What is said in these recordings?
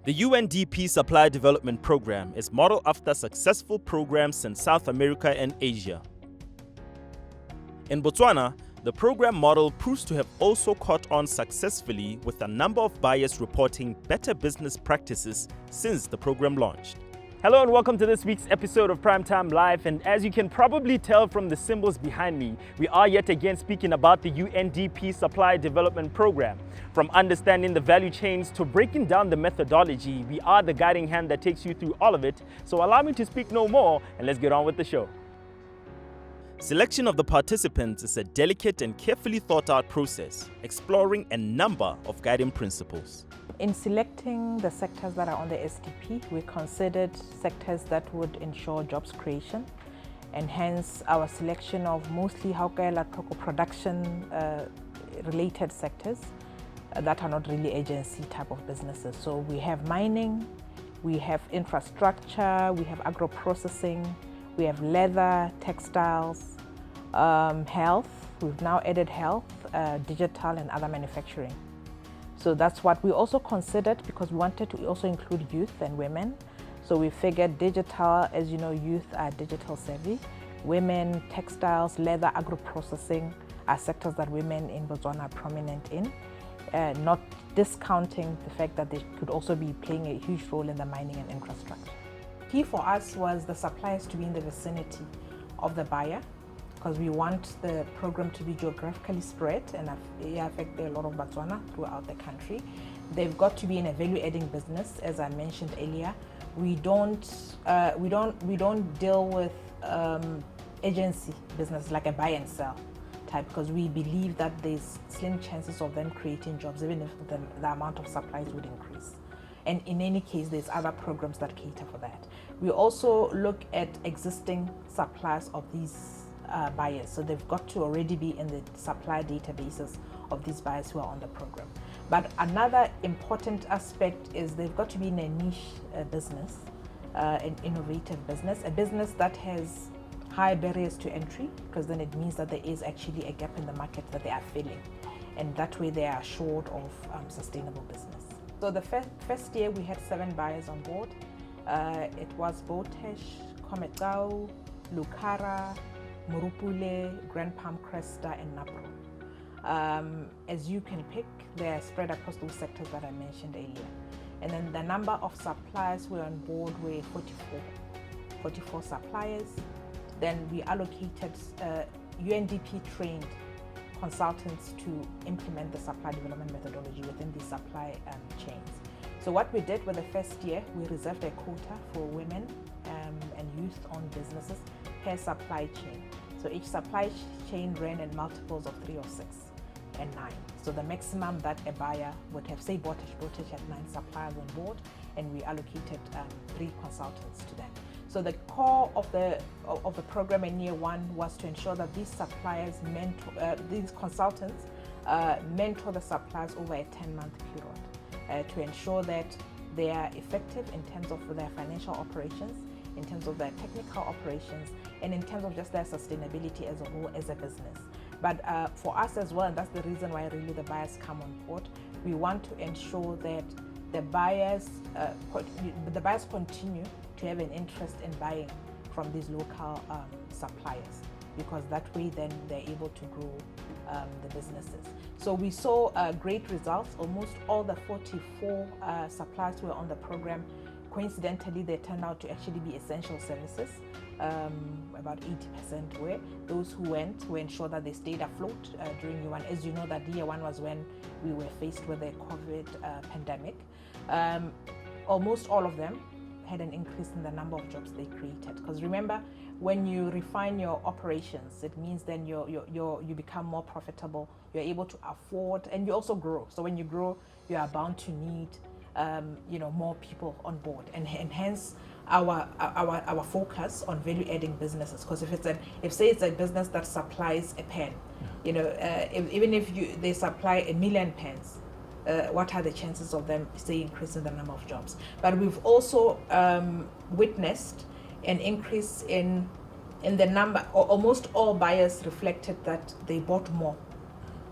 The UNDP Supplier Development Programme is modeled after successful programs in South America and Asia. In Botswana, the program model proves to have also caught on successfully, with a number of buyers reporting better business practices since the program launched. Hello and welcome to this week's episode of Primetime Live, and as you can probably tell from the symbols behind me, we are yet again speaking about the UNDP Supplier Development Programme. From understanding the value chains to breaking down the methodology, we are the guiding hand that takes you through all of it. So allow me to speak no more and let's get on with the show. Selection of the participants is a delicate and carefully thought out process, exploring a number of guiding principles. In selecting the sectors that are on the SDP, we considered sectors that would ensure jobs creation, and hence our selection of mostly production related sectors that are not really agency type of businesses. So we have mining, we have infrastructure, we have AGRO Processing, we have leather, textiles, health. We've now added health, digital and other manufacturing. So that's what we also considered, because we wanted to also include youth and women. So we figured digital, as you know, youth are digital savvy. Women, textiles, leather, agro-processing are sectors that women in Botswana are prominent in, not discounting the fact that they could also be playing a huge role in the mining and infrastructure. Key for us was the suppliers to be in the vicinity of the buyer, because we want the program to be geographically spread and affect a lot of Botswana throughout the country. They've got to be in a value-adding business, as I mentioned earlier. We don't deal with agency business like a buy and sell type, because we believe that there's slim chances of them creating jobs, even if the amount of supplies would increase. And in any case, there's other programs that cater for that. We also look at existing suppliers of these buyers. So they've got to already be in the supply databases of these buyers who are on the program. But another important aspect is they've got to be in a niche business, an innovative business, a business that has high barriers to entry, because then it means that there is actually a gap in the market that they are filling. And that way they are assured of sustainable business. So the first year we had 7 buyers on board. It was Botesh, Kometau, Lukara, Murupule, Grand Palm Cresta and NAPRO. As you can pick, they are spread across those sectors that I mentioned earlier. And then the number of suppliers who were on board were 44 suppliers. Then we allocated UNDP trained consultants to implement the supply development methodology within these supply chains. So what we did with the first year, we reserved a quota for women and youth-owned businesses per supply chain. So each supply chain ran in multiples of 3 or 6 and 9. So the maximum that a buyer would have, say Botesh had 9 suppliers on board, and we allocated 3 consultants to them. So the core of the program in year 1 was to ensure that these suppliers these consultants mentor the suppliers over a 10-month period to ensure that they are effective in terms of their financial operations, in terms of their technical operations, and in terms of just their sustainability as a whole as a business. But for us as well, and that's the reason why really the buyers come on board, we want to ensure that the buyers continue to have an interest in buying from these local suppliers, because that way then they're able to grow the businesses. So we saw great results. Almost all the 44 suppliers who were on the program, coincidentally, they turned out to actually be essential services. About 80% were. Those who went, we ensured that they stayed afloat during year 1. As you know, that year 1 was when we were faced with the COVID pandemic. Almost all of them had an increase in the number of jobs they created. Because remember, when you refine your operations, it means then you become more profitable, you're able to afford, and you also grow. So when you grow, you are bound to need more people on board, and hence our focus on value-adding businesses. Because if say it's a business that supplies a pen, even if they supply 1 million pens, what are the chances of them, say, increasing the number of jobs? But we've also witnessed an increase in the number. Almost all buyers reflected that they bought more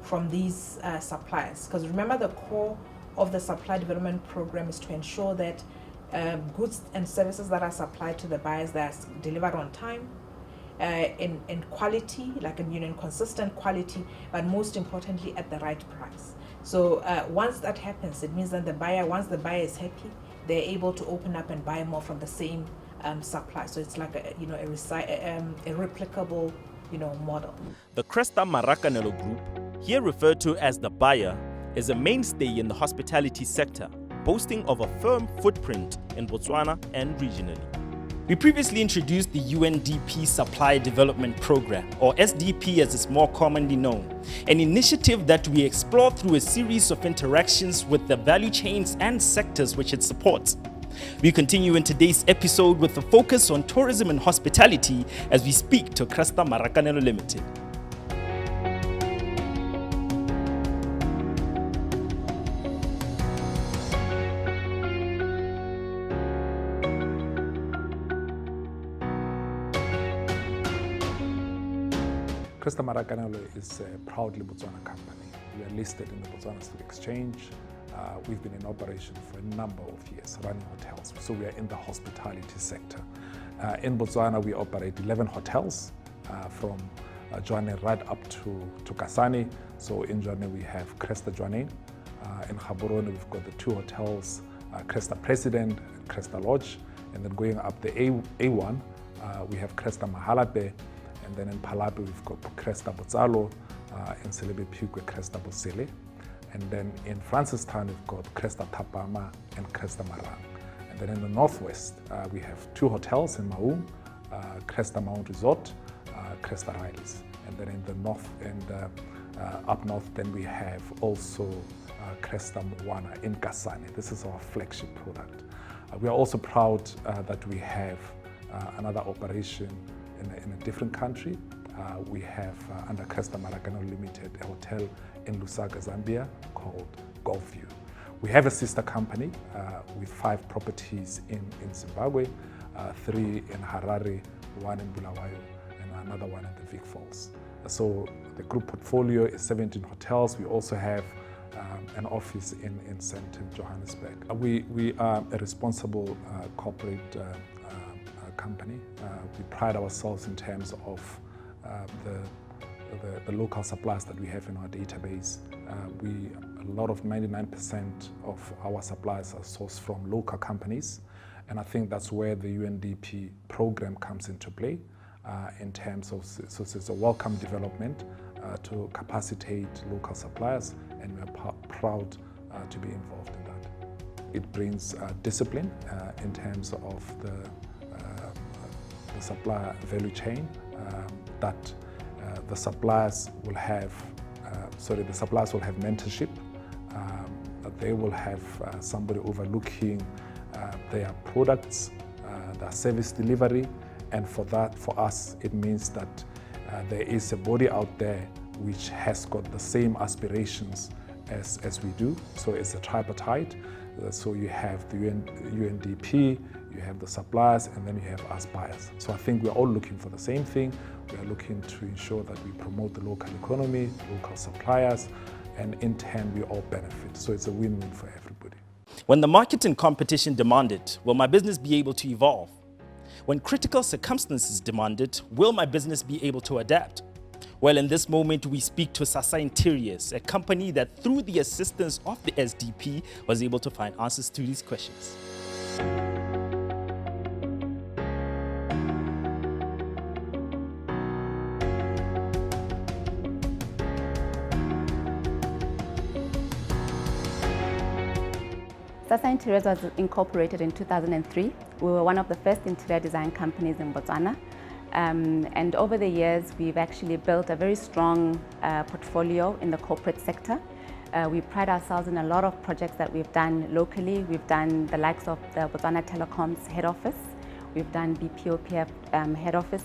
from these suppliers, because remember, the core of the Supply Development Programme is to ensure that goods and services that are supplied to the buyers, that are delivered on time, in quality, like in consistent quality, but most importantly at the right price. So once that happens, it means that once the buyer is happy, they're able to open up and buy more from the same supply. So it's like a replicable model. The Cresta Maracanelo Group, here referred to as the buyer, is a mainstay in the hospitality sector, boasting of a firm footprint in Botswana and regionally. We previously introduced the UNDP Supplier Development Programme, or SDP as it's more commonly known, an initiative that we explore through a series of interactions with the value chains and sectors which it supports. We continue in today's episode with a focus on tourism and hospitality as we speak to Cresta Maracanelo Limited. Cresta Maracanelo is a proudly Botswana company. We are listed in the Botswana Stock Exchange. We've been in operation for a number of years, running hotels. So we are in the hospitality sector. In Botswana, we operate 11 hotels from Jwane right up to Kasane. So in Jwane, we have Cresta Jwane. In Gaborone, we've got the 2 hotels, Cresta President and Cresta Lodge. And then going up the A1, we have Cresta Mahalape. And then in Palape, we've got Cresta Botsalo, in Selebe Pique, Cresta Bosele. And then in Francistown, we've got Cresta Tapama and Cresta Marang. And then in the northwest, we have 2 hotels in Maung, Cresta Mount Resort, Cresta Riley's. And then in the north and up north, then we have also Cresta Moana in Kasane. This is our flagship product. We are also proud that we have another operation in a different country. We have under Cresta Maracanelo Limited a hotel in Lusaka, Zambia called Golfview. We have a sister company with 5 properties in Zimbabwe, 3 in Harare, 1 in Bulawayo, and another one in the Vic Falls. So the group portfolio is 17 hotels. We also have an office in Sandton, Johannesburg. We are a responsible corporate company. We pride ourselves in terms of the local suppliers that we have in our database. A lot of 99% of our suppliers are sourced from local companies, and I think that's where the UNDP program comes into play in terms of, so it's a welcome development to capacitate local suppliers, and we're proud to be involved in that. It brings discipline in terms of the supplier value chain, that the suppliers will have mentorship, that they will have somebody overlooking their products, their service delivery, and for us, it means that there is a body out there which has got the same aspirations as we do. So it's a tripartite. So you have the UNDP, you have the suppliers, and then you have us buyers. So I think we're all looking for the same thing. We are looking to ensure that we promote the local economy, local suppliers, and in turn we all benefit. So it's a win-win for everybody. When the market and competition demand it, will my business be able to evolve? When critical circumstances demand it, will my business be able to adapt? Well, in this moment, we speak to Sasa Interiors, a company that through the assistance of the SDP was able to find answers to these questions. Sasa Interiors was incorporated in 2003. We were one of the first interior design companies in Botswana. And over the years, we've actually built a very strong portfolio in the corporate sector. We pride ourselves in a lot of projects that we've done locally. We've done the likes of the Botswana Telecoms head office. We've done BPOPF head office.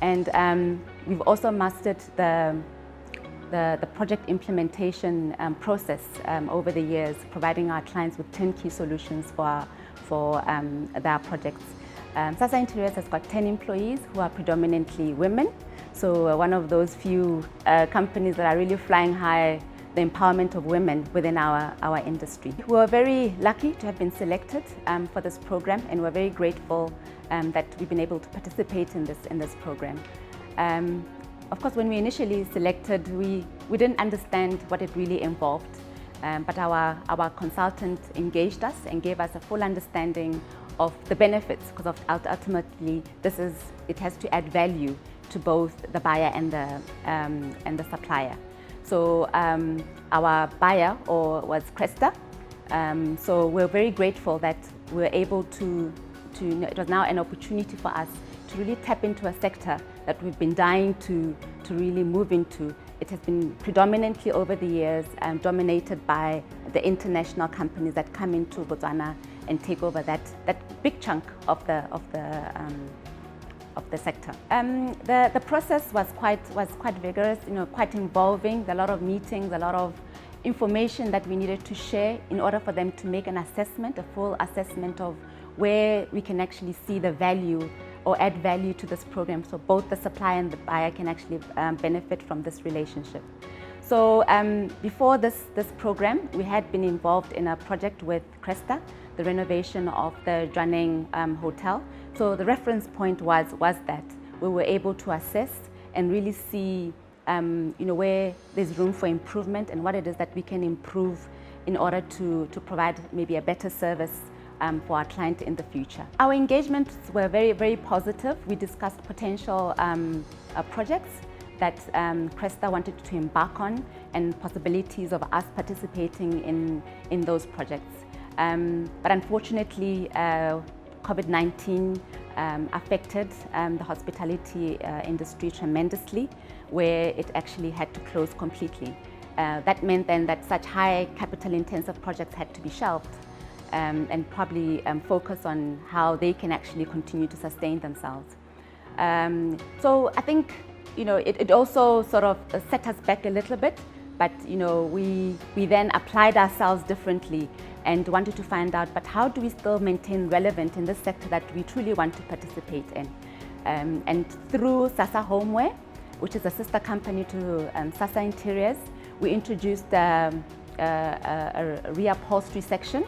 And we've also mastered the project implementation process over the years, providing our clients with turnkey solutions for their projects. Sasa Interiors has got 10 employees who are predominantly women. So one of those few companies that are really flying high the empowerment of women within our industry. We were very lucky to have been selected for this program, and we're very grateful that we've been able to participate in this program. Of course, when we initially selected, we didn't understand what it really involved, but our consultant engaged us and gave us a full understanding of the benefits, because ultimately it has to add value to both the buyer and the supplier. So our buyer was Cresta. So we're very grateful that we're able to it was now an opportunity for us to really tap into a sector that we've been dying to really move into. It has been predominantly over the years dominated by the international companies that come into Botswana and take over that big chunk of the sector. The process was quite vigorous, quite involving. A lot of meetings, a lot of information that we needed to share in order for them to make an assessment, a full assessment of where we can actually see the value or add value to this program, so both the supplier and the buyer can actually benefit from this relationship. So before this program, we had been involved in a project with Cresta, the renovation of the Jwaneng hotel. So the reference point was that we were able to assess and really see where there's room for improvement and what it is that we can improve in order to provide maybe a better service for our client in the future. Our engagements were very, very positive. We discussed potential projects that Cresta wanted to embark on and possibilities of us participating in those projects. But unfortunately, COVID-19 affected the hospitality industry tremendously, where it actually had to close completely. That meant then that such high capital-intensive projects had to be shelved and probably focus on how they can actually continue to sustain themselves. So I think it also sort of set us back a little bit, but we then applied ourselves differently and wanted to find out, but how do we still maintain relevant in this sector that we truly want to participate in? And through Sasa Homeware, which is a sister company to Sasa Interiors, we introduced a reupholstery section.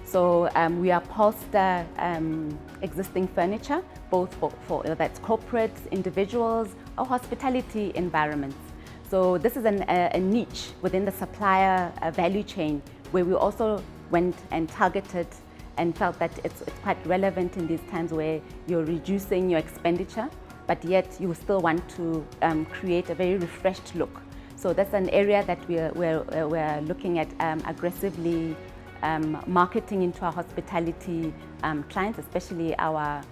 So we upholster existing furniture, both for that's corporate, individuals, or hospitality environments. So this is a niche within the supplier value chain, where we also went and targeted and felt that it's quite relevant in these times where you're reducing your expenditure, but yet you still want to create a very refreshed look. So that's an area that we're looking at aggressively marketing into our hospitality clients, especially our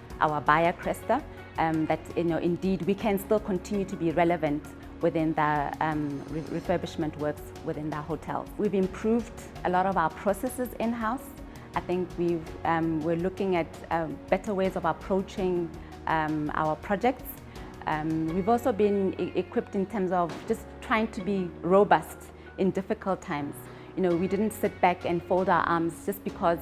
buyer Cresta, that indeed we can still continue to be relevant within the refurbishment works within the hotels. We've improved a lot of our processes in-house. I think we're looking at better ways of approaching our projects. We've also been equipped in terms of just trying to be robust in difficult times. We didn't sit back and fold our arms just because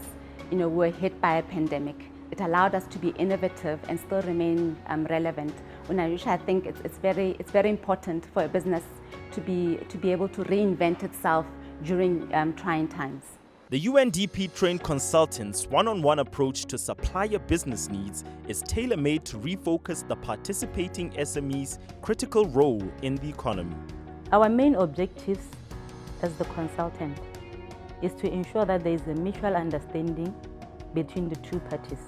we were hit by a pandemic. It allowed us to be innovative and still remain relevant. Which I think it's very important for a business to be able to reinvent itself during trying times. The UNDP trained consultants' one-on-one approach to supplier business needs is tailor-made to refocus the participating SMEs' critical role in the economy. Our main objectives as the consultant is to ensure that there is a mutual understanding between the two parties.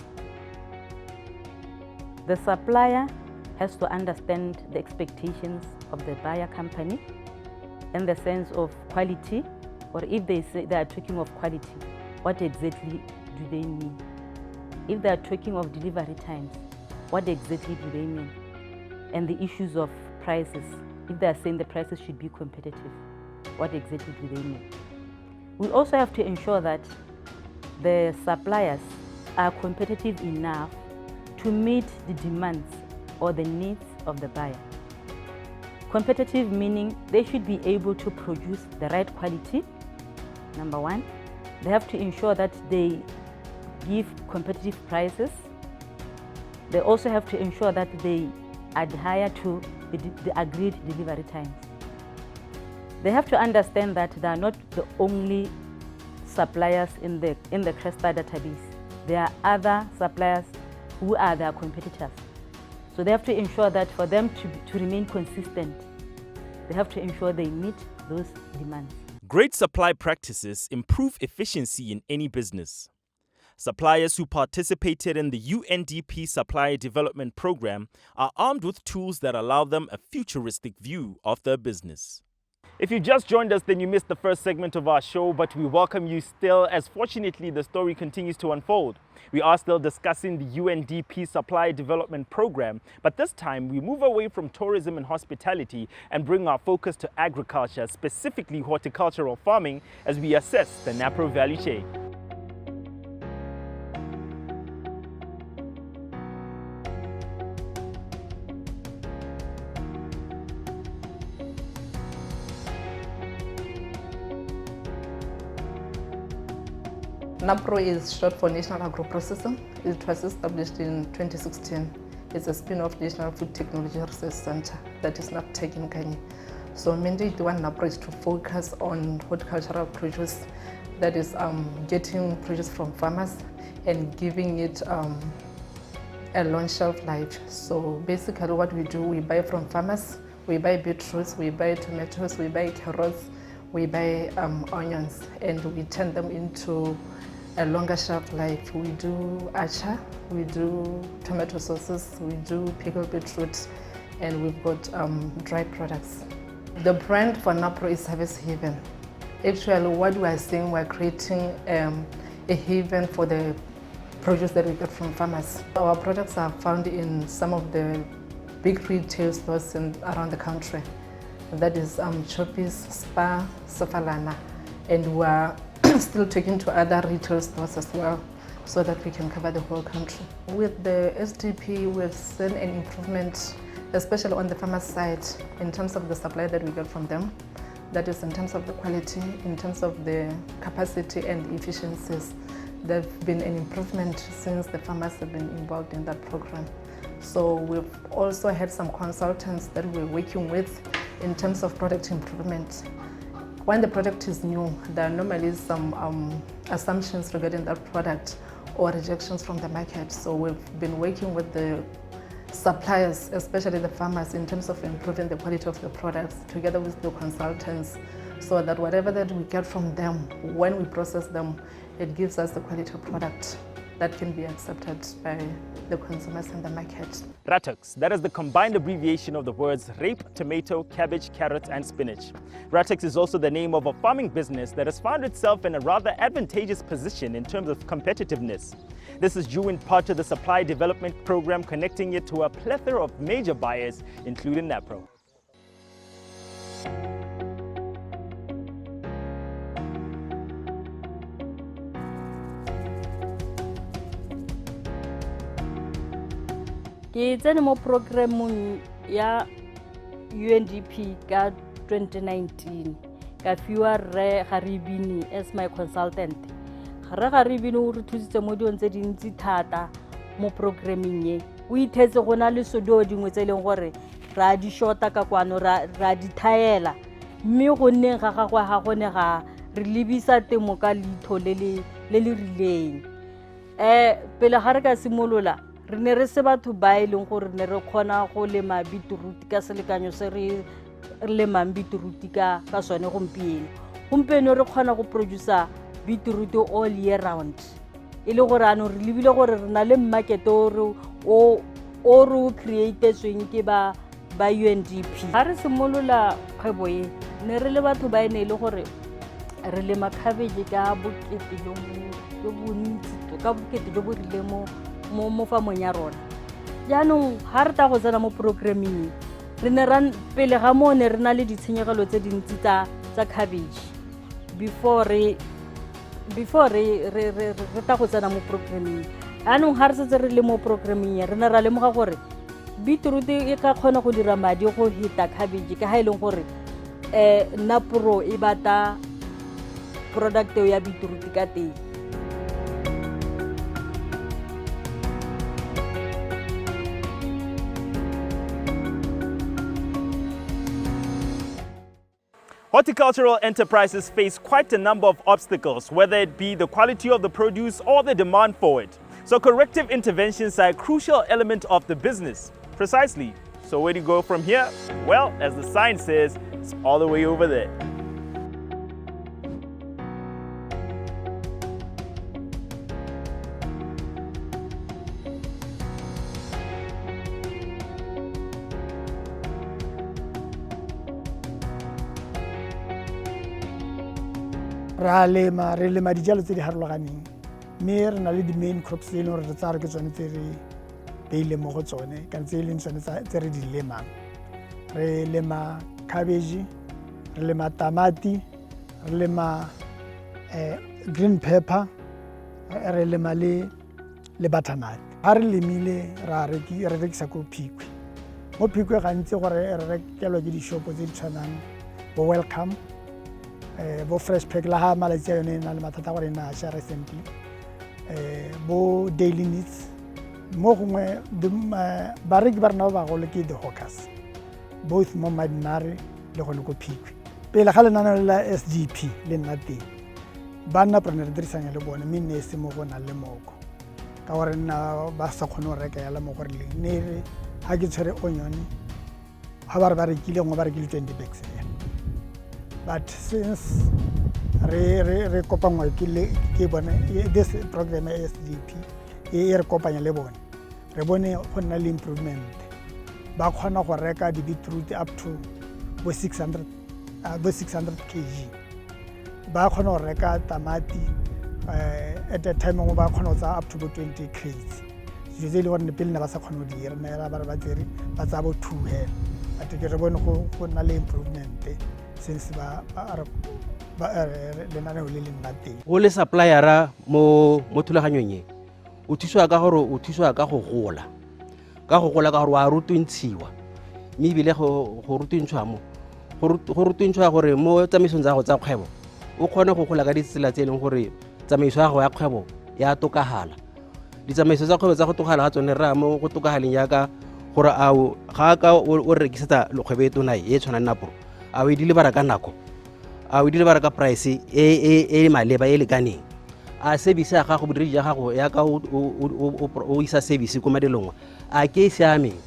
The supplier has to understand the expectations of the buyer company in the sense of quality, or if they say they are talking of quality, what exactly do they mean? If they are talking of delivery times, what exactly do they mean? And the issues of prices, if they are saying the prices should be competitive, what exactly do they mean? We also have to ensure that the suppliers are competitive enough to meet the demands or the needs of the buyer. Competitive meaning they should be able to produce the right quality, number one. They have to ensure that they give competitive prices. They also have to ensure that they adhere to the agreed delivery times. They have to understand that they are not the only suppliers in the CRESTA database. There are other suppliers who are their competitors. So they have to ensure that for them to remain consistent, they have to ensure they meet those demands. Great supply practices improve efficiency in any business. Suppliers who participated in the UNDP Supplier Development Programme are armed with tools that allow them a futuristic view of their business. If you just joined us, then you missed the first segment of our show, but we welcome you still, as fortunately the story continues to unfold. We are still discussing the UNDP Supplier Development Programme, but this time we move away from tourism and hospitality and bring our focus to agriculture, specifically horticultural farming, as we assess the NAPRO value chain. NAPRO is short for National AGRO Processing. It was established in 2016. It's a spin-off National Food Technology Research Center that is not taking Kenya. So mandate one NAPRO is to focus on horticultural produce, that is getting produce from farmers and giving it a long shelf life. So basically what we do, we buy from farmers, we buy beetroots, we buy tomatoes, we buy carrots, we buy onions, and we turn them into a longer shelf life. We do acha, we do tomato sauces, we do pickled beetroot, and we've got dried products. The brand for NAPRO is Harvest Haven. Actually, what we are saying, we're creating a haven for the produce that we get from farmers. Our products are found in some of the big retail stores around the country. That is Choppies, Spar, Safalana, and we're still taking to other retail stores as well, so that we can cover the whole country. With the SDP, we've seen an improvement, especially on the farmer side, in terms of the supply that we get from them. That is in terms of the quality, in terms of the capacity and efficiencies. There's been an improvement since the farmers have been involved in that program. So we've also had some consultants that we're working with in terms of product improvement. When the product is new, there are normally some assumptions regarding that product or rejections from the market. So we've been working with the suppliers, especially the farmers, in terms of improving the quality of the products together with the consultants, so that whatever that we get from them, when we process them, it gives us the quality of product that can be accepted by the consumers in the market. RATEX, that is the combined abbreviation of the words rape, tomato, cabbage, carrot, and spinach. RATEX is also the name of a farming business that has found itself in a rather advantageous position in terms of competitiveness. This is due in part to the Supply Development Programme, connecting it to a plethora of major buyers, including NAPRO. Ke tsene mo programeng ya UNDP ka 2019 ka fiwa Re Garibini as my consultant. Re Garibini o re thusitse mo dilong tse dintsi thata mo programeng ye. O ithetse go na le sodio dingwe tse leng gore ra di shota ka kwano ra di thaela, mme go nneng ga gagwe ga gone ga re lebisa temo ka litho le rileng. Pele ga re ka simolola re ne re se batho ba leng gore ne re khona go lema beetroot ka selekanyo se re lemang beetroot ka sone gompieno re khona go produce beetroot all year round. Ile gore ano re lebile gore re na le market o re createtsweng ke ba UNDP. Ha re simolola kgwebo e ne re le batho ba ene ile gore re lema cabbage ka bokete jo bontsi ka bokete jo bo rilemo mo famong ya rona. Jaanong ha re ta go tsena mo programming re ne ran pele ga mo ne re na le ditshenyegelo tse dintsi tsa cabbage before re ta go tsena mo programming. Jaanong ha re setse re le mo programming re ne ra lemoga gore beetroot e ka kgona go dira madi go hita cabbage ka ha e leng gore NAPRO e bata product ya beetroot ka teng. Horticultural enterprises face quite a number of obstacles, whether it be the quality of the produce or the demand for it. So corrective interventions are a crucial element of the business. Precisely. So where do you go from here? Well, as the sign says, it's all the way over there. re lema dijalo tse di harologaneng mme re na le di-main crops tse e leng gore re tsaya re ke tsone tse re beile mo go tsone kana tse e leng tsone tse re di lemang. Re lema cabbage, re lema tamati, re lema green pepper, re lema le butternut. Ha re lemile re rekisa ko Phikwe. Mo Phikwe gantsi gore re rekelwa ke di-shopo tse di tshwanang bo Welcome, bo Fresh Pack la ha malatsi a yone e na le mathata gore e na sha recently, bo Daily Needs. Mo gongwe bareki ba rena ba bagolo ke di-hawkers, both mo Madinare le gone ko Phikwe. Pele ga lenaneo la SGP le nna teng, ba NAPRO ne re dirisanya le bone mme ne se mo go na le moko ka gore nna ba sa kgone go reka yala mo gore ne re ha ke tshwere onion ha ba re ba rekile ngwe ba rekile 20 bags. But since re kopangwa ke bone this program SGP e re kopanya le bone, re bone go nna le improvement. Ba kgona go reka di-beetroot up to 600 kg. Ba kgona go reka tamati at a time ba kgona go tsaya up to 20 crates. Dijo tse e le gore pele ne ba sa kgone go di dira nna ba re ba tsere ba tsaya bo 2 hell. But ke re bone go nna le improvement since lenaneo le le nna teng. O le suppliera mo thulaganyong e o thuswa ka gore o thuswa ka go gola ka gore wa rutwentshiwa mme ebile go rutwentshiwa mo go rutwentshiwa gore mo tsamaisong tsa go tsa kgwebo o kgone go gola ka ditsela tse e leng gore tsamaiso ya go ya kgwebo ya tokagala. Ditsamaiso tsa kgwebo tsa go tokagala ga tsone re mo go tokagaleng yaka gore a ga ka o rekisetsa kgwebo e tona e tshwana NAPRO a o dile bara ka nako, a o dile bara ka price e maleba e lekaneng, a service ya gago bodiri ja gago ya ka o isa service ko madelongwa a ke siameng,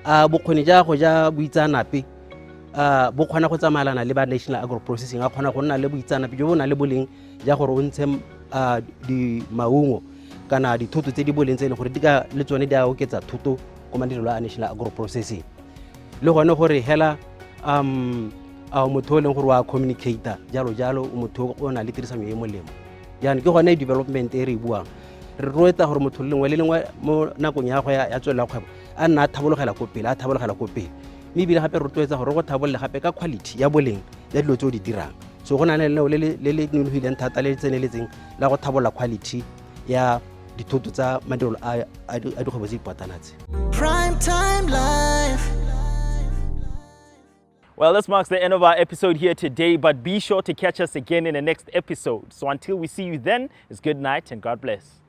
a bokgoni ja go ja boitsanape bo kgona go tsamayana le ba National AGRO Processing, a kgona go nna le boitsanape jo bo na le boleng ja gore o ntshe di maungo kana dithoto tse di boleng tse e leng gore di ka le tsone di a oketsa thoto ko madirelo a National AGRO Processing. Le gone gore hela motho o leng gore wa communicator jalo motho o na le tirisano e molemo. Jaanong ke gone development e re buang re roeta gore motho le lengwe mo nakong ya go ya tswela kgwebo a nna a thabologela ko pele mme ebile gape re rotloetsa gore go thabololle gape ka quality ya boleng ya dilo tse o di dirang. So go na le lenaneo le nonofileng thata le tseneletseng la go thabolola quality ya dithoto tsa madirelo a dikgwebo tse dipotlana tse. Prime Time Live. Well, this marks the end of our episode here today, but be sure to catch us again in the next episode. So until we see you then, it's good night and God bless.